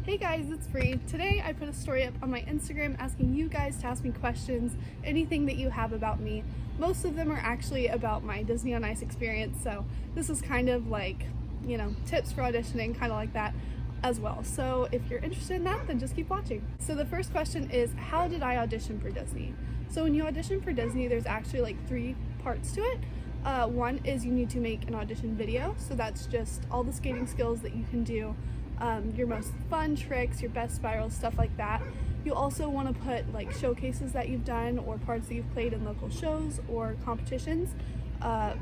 Hey guys, it's Bree. Today I put a story up on my Instagram asking you guys to ask me questions, anything that you have about me. Most of them are actually about my Disney on Ice experience, so this is kind of like, tips for auditioning, kind of like that as well. So if you're interested in that, then just keep watching. So the first question is, how did I audition for Disney? So when you audition for Disney, there's actually like 3 parts to it. One is you need to make an audition video, so that's just all the skating skills that you can do, your most fun tricks, your best spirals, stuff like that. You also want to put like showcases that you've done or parts that you've played in local shows or competitions.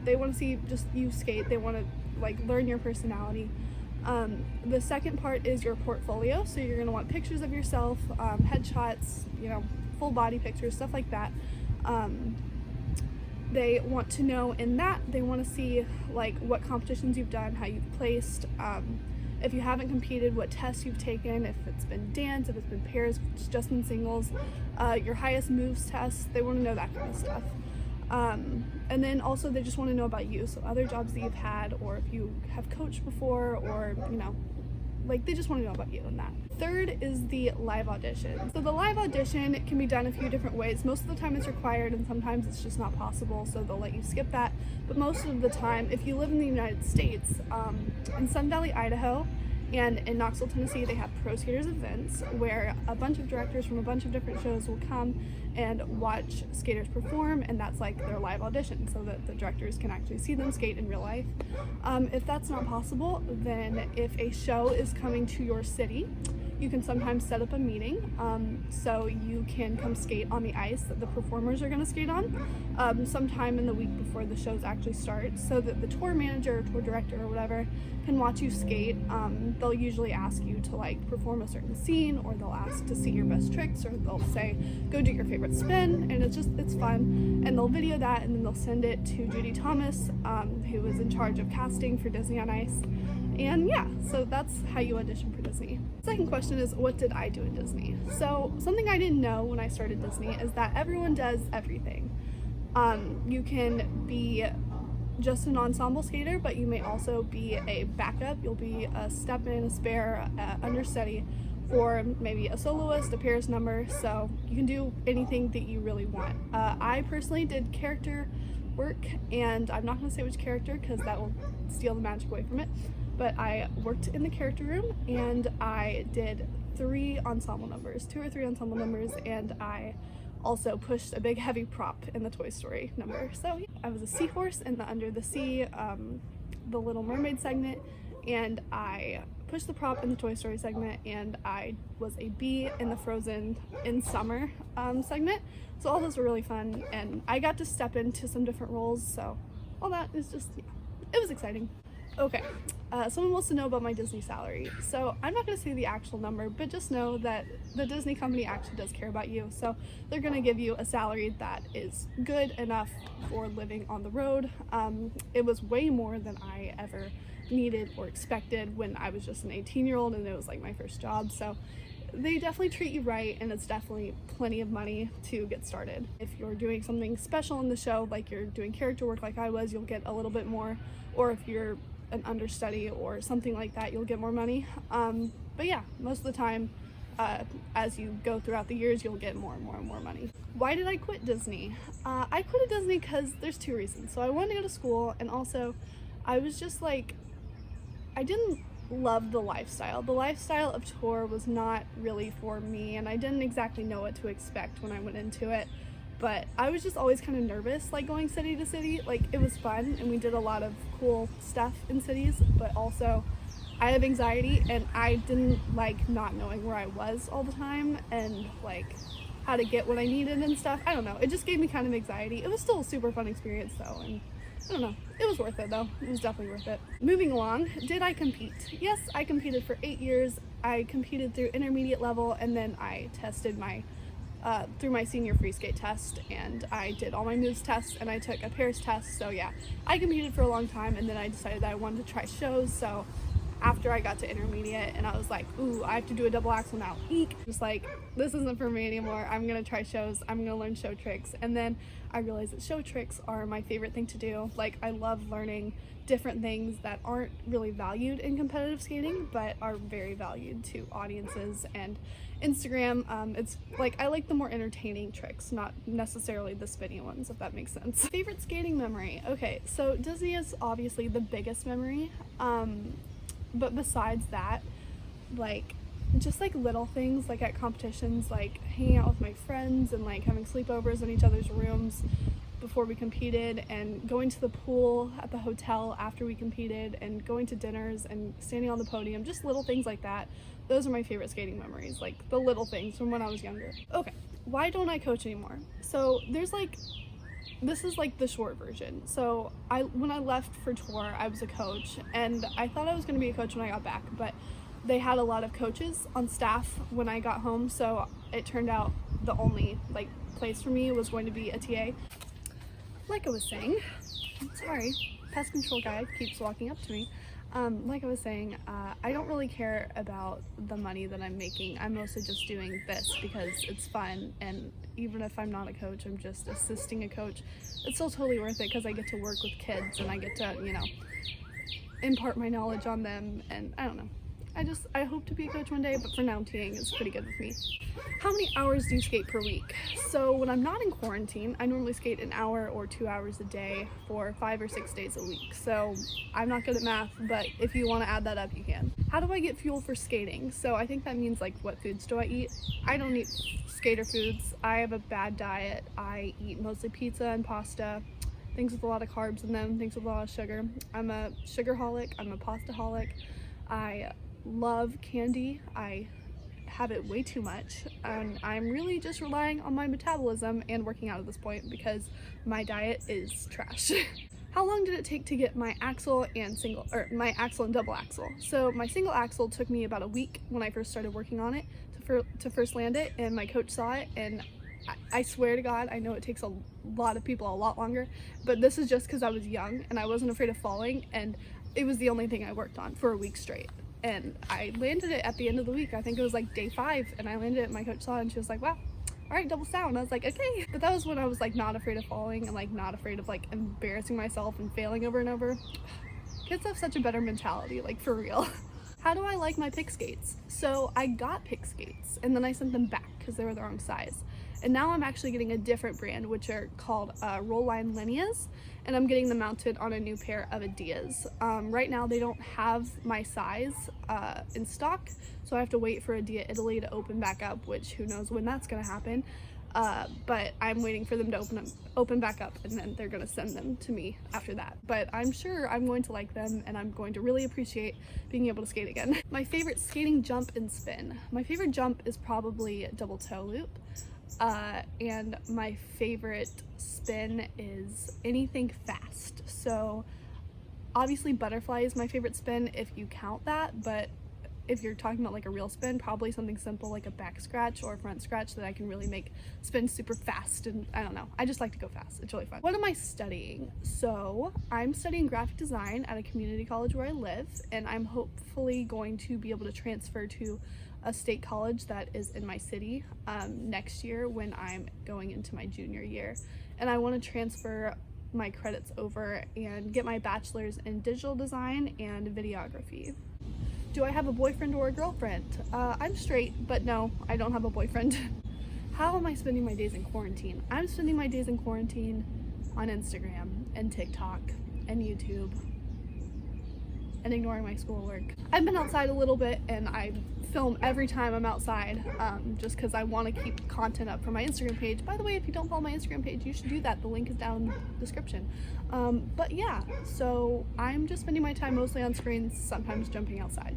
They want to see just you skate. They want to like learn your personality. The second part is your portfolio, so you're going to want pictures of yourself, headshots, full body pictures, stuff like that. They want to know in that, they want to see like what competitions you've done, how you've placed, if you haven't competed, what tests you've taken, if it's been dance, if it's been pairs, if it's just been singles, your highest moves tests. They want to know that kind of stuff. And then also they just want to know about you, so other jobs that you've had, or if you have coached before, or like they just want to know about you and that. Third is the live audition. So the live audition can be done a few different ways. Most of the time it's required and sometimes it's just not possible, so they'll let you skip that. But most of the time, if you live in the United States, in Sun Valley, Idaho, and in Knoxville, Tennessee, they have Pro Skaters events where a bunch of directors from a bunch of different shows will come and watch skaters perform, and that's like their live audition, so that the directors can actually see them skate in real life. If that's not possible, then if a show is coming to your city, you can sometimes set up a meeting, so you can come skate on the ice that the performers are going to skate on sometime in the week before the shows actually start, so that the tour manager or tour director or whatever can watch you skate. They'll usually ask you to like perform a certain scene, or they'll ask to see your best tricks, or they'll say go do your favorite spin, and it's fun, and they'll video that and then they'll send it to Judy Thomas, who is in charge of casting for Disney on Ice. And yeah, so that's how you audition for Disney. Second question is, what did I do at Disney? So something I didn't know when I started Disney is that everyone does everything. You can be just an ensemble skater, but you may also be a backup. You'll be a step-in, a spare, understudy, or maybe a soloist, a pairs number, so you can do anything that you really want. I personally did character work, and I'm not going to say which character because that will steal the magic away from it, but I worked in the character room and I did 3 ensemble numbers, 2 or 3 ensemble numbers, and I also pushed a big heavy prop in the Toy Story number. So yeah, I was a seahorse in the Under the Sea, the Little Mermaid segment, and I pushed the prop in the Toy Story segment, and I was a bee in the Frozen in Summer segment. So all those were really fun, and I got to step into some different roles, so all that is just, yeah, it was exciting. Okay, someone wants to know about my Disney salary. So I'm not going to say the actual number, but just know that the Disney company actually does care about you. So they're going to give you a salary that is good enough for living on the road. It was way more than I ever needed or expected when I was just an 18-year-old and it was like my first job. So they definitely treat you right, and it's definitely plenty of money to get started. If you're doing something special in the show, like you're doing character work like I was, you'll get a little bit more, or if you're an understudy or something like that, you'll get more money. But yeah, most of the time, as you go throughout the years, you'll get more and more and more money. Why did I quit Disney? I quit Disney because there's 2 reasons. So I wanted to go to school, and also I was just like, I didn't love the lifestyle. The lifestyle of tour was not really for me, and I didn't exactly know what to expect when I went into it. But I was just always kind of nervous, like going city to city. Like, it was fun and we did a lot of cool stuff in cities, but also I have anxiety and I didn't like not knowing where I was all the time and like how to get what I needed and stuff. I don't know, it just gave me kind of anxiety. It was still a super fun experience though, and I don't know, it was worth it though. It was definitely worth it. Moving along, did I compete? Yes, I competed for 8 years. I competed through intermediate level, and then I tested my through my senior free skate test, and I did all my moves tests, and I took a pairs test. So yeah, I competed for a long time, and then I decided that I wanted to try shows, so after I got to intermediate, and I was like, ooh, I have to do a double axel now. Eek. Just like, this isn't for me anymore. I'm gonna try shows. I'm gonna learn show tricks. And then I realized that show tricks are my favorite thing to do. Like, I love learning different things that aren't really valued in competitive skating, but are very valued to audiences and Instagram. It's like, I like the more entertaining tricks, not necessarily the spinny ones, if that makes sense. Favorite skating memory. Okay, so Disney is obviously the biggest memory, but besides that, like, just like little things, like at competitions, like hanging out with my friends and like having sleepovers in each other's rooms before we competed, and going to the pool at the hotel after we competed, and going to dinners and standing on the podium, just little things like that. Those are my favorite skating memories, like the little things from when I was younger. Okay, why don't I coach anymore? So there's like, this is like the short version. So when I left for tour, I was a coach, and I thought I was going to be a coach when I got back, but they had a lot of coaches on staff when I got home, so it turned out the only like place for me was going to be a TA. Like I was saying, sorry, pest control guy keeps walking up to me. Like I was saying, I don't really care about the money that I'm making. I'm mostly just doing this because it's fun, and even if I'm not a coach, I'm just assisting a coach. It's still totally worth it because I get to work with kids and I get to, you know, impart my knowledge on them, and I don't know. I hope to be a coach one day, but for now, TAing is pretty good with me. How many hours do you skate per week? So when I'm not in quarantine, I normally skate an hour or 2 hours a day for 5 or 6 days a week. So I'm not good at math, but if you want to add that up, you can. How do I get fuel for skating? So I think that means like, what foods do I eat? I don't eat skater foods. I have a bad diet. I eat mostly pizza and pasta, things with a lot of carbs in them, things with a lot of sugar. I'm a sugarholic. I'm a pastaholic. I love candy. I have it way too much, and I'm really just relying on my metabolism and working out at this point because my diet is trash. How long did it take to get my axle and double axle? So my single axle took me about a week when I first started working on it to first land it, and my coach saw it, and I swear to God, I know it takes a lot of people a lot longer, but this is just because I was young and I wasn't afraid of falling, and it was the only thing I worked on for a week straight. And I landed it at the end of the week. I think it was like day 5, and I landed it. My coach saw it and she was like, wow, all right, double sound. I was like, okay. But that was when I was like not afraid of falling and like not afraid of like embarrassing myself and failing over and over. Kids have such a better mentality, like for real. How do I like my pick skates? So I got pick skates and then I sent them back because they were the wrong size. And now I'm actually getting a different brand, which are called Roll Line Lineas, and I'm getting them mounted on a new pair of Adidas. Right now they don't have my size in stock, so I have to wait for Adia Italy to open back up, which who knows when that's gonna happen. But I'm waiting for them to open back up, and then they're gonna send them to me after that. But I'm sure I'm going to like them, and I'm going to really appreciate being able to skate again. My favorite skating jump and spin. My favorite jump is probably double toe loop. And my favorite spin is anything fast. So obviously butterfly is my favorite spin if you count that, but if you're talking about like a real spin, probably something simple like a back scratch or a front scratch that I can really make spin super fast. And I don't know, I just like to go fast. It's really fun. What am I studying? So I'm studying graphic design at a community college where I live, and I'm hopefully going to be able to transfer to a state college that is in my city next year when I'm going into my junior year. And I want to transfer my credits over and get my bachelor's in digital design and videography. Do I have a boyfriend or a girlfriend? I'm straight, but no, I don't have a boyfriend. How am I spending my days in quarantine? I'm spending my days in quarantine on Instagram and TikTok and YouTube and ignoring my schoolwork. I've been outside a little bit, and I film every time I'm outside just because I want to keep content up for my Instagram page. By the way, if you don't follow my Instagram page, you should do that. The link is down in the description. But yeah, so I'm just spending my time mostly on screens, sometimes jumping outside.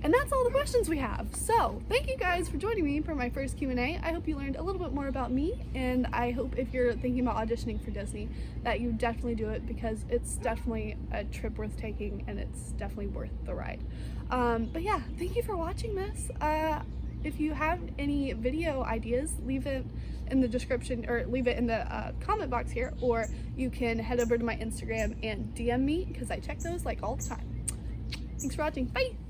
And that's all the questions we have. So thank you guys for joining me for my first Q&A. I hope you learned a little bit more about me, and I hope if you're thinking about auditioning for Disney that you definitely do it, because it's definitely a trip worth taking and it's definitely worth the ride. But yeah, thank you for watching this. If you have any video ideas, leave it in the description, or leave it in the comment box here, or you can head over to my Instagram and DM me because I check those like all the time. Thanks for watching. Bye!